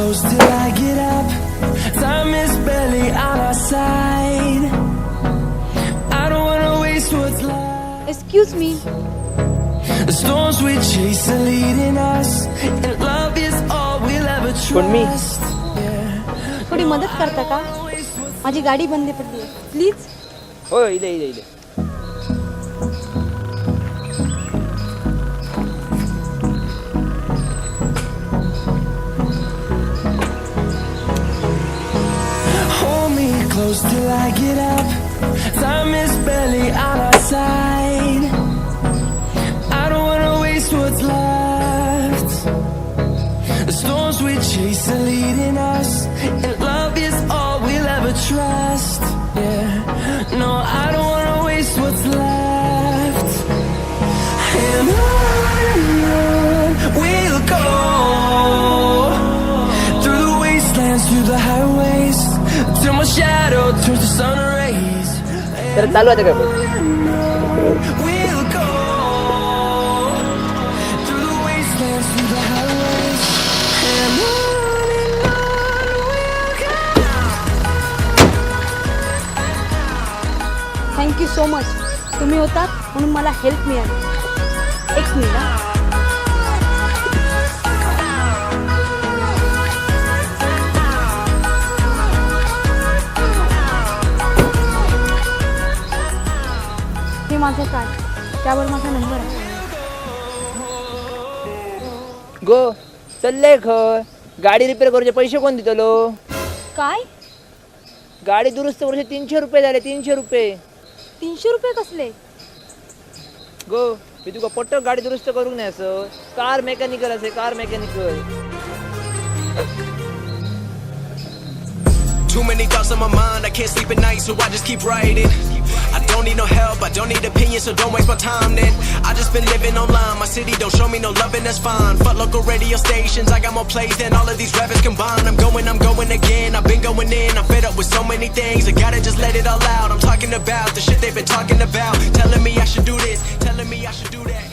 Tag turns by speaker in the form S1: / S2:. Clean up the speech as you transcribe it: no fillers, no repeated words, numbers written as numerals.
S1: close till I get up. Time is barely on our side. I don't wanna waste what's left.
S2: Excuse me.
S1: The storms we chase are leading us, and love is all we'll ever
S3: me.
S1: trust.
S2: थोडी मदत करता का? माझी गाडी बंद पडली आहे, please.
S3: हो इथे
S1: Hold me close till I get up. Time is barely on our side. I don't wanna waste what's left. The storms we chase are leading us, and love is all we'll ever trust. Yeah, no, I don't wanna waste what's left. And on we'll go, through the wastelands, through the highways, till my shadow turns to sun rays.
S3: तर चालू आहे का?
S1: We'll go through the wastelands, through the highways, and on we'll go.
S2: Thank you so much. तुम्ही होतात म्हणून मला help मिळाली. एक मिनिट हा. हे माझं कार्ड, त्यावर माझा नंबर आहे.
S3: गो चलले खय. गाडी रिपेअर करूचे पैसे कोण दितलो?
S2: काय?
S3: गाडी दुरुस्त करूचे 300 रुपये झाले. 300 रुपये.
S2: 300 रुपये कसले?
S3: गो मी तुका पट्ट गाडी दुरुस्त करूक नाही असं. कार मेकॅनिकल असे, car mechanical.
S4: Too many thoughts on my mind, I can't sleep at night, so I just keep writing. I don't need no help, I don't need opinions, so don't waste my time then. I just been living online, my city don't show me no love and that's fine. Fuck local radio stations, I got more plays than all of these rappers combined. I'm going again, I've been going in, I'm fed up with so many things, I gotta just let it all out. I'm talking about the shit they've been talking about, telling me I should do this, telling me I should do that.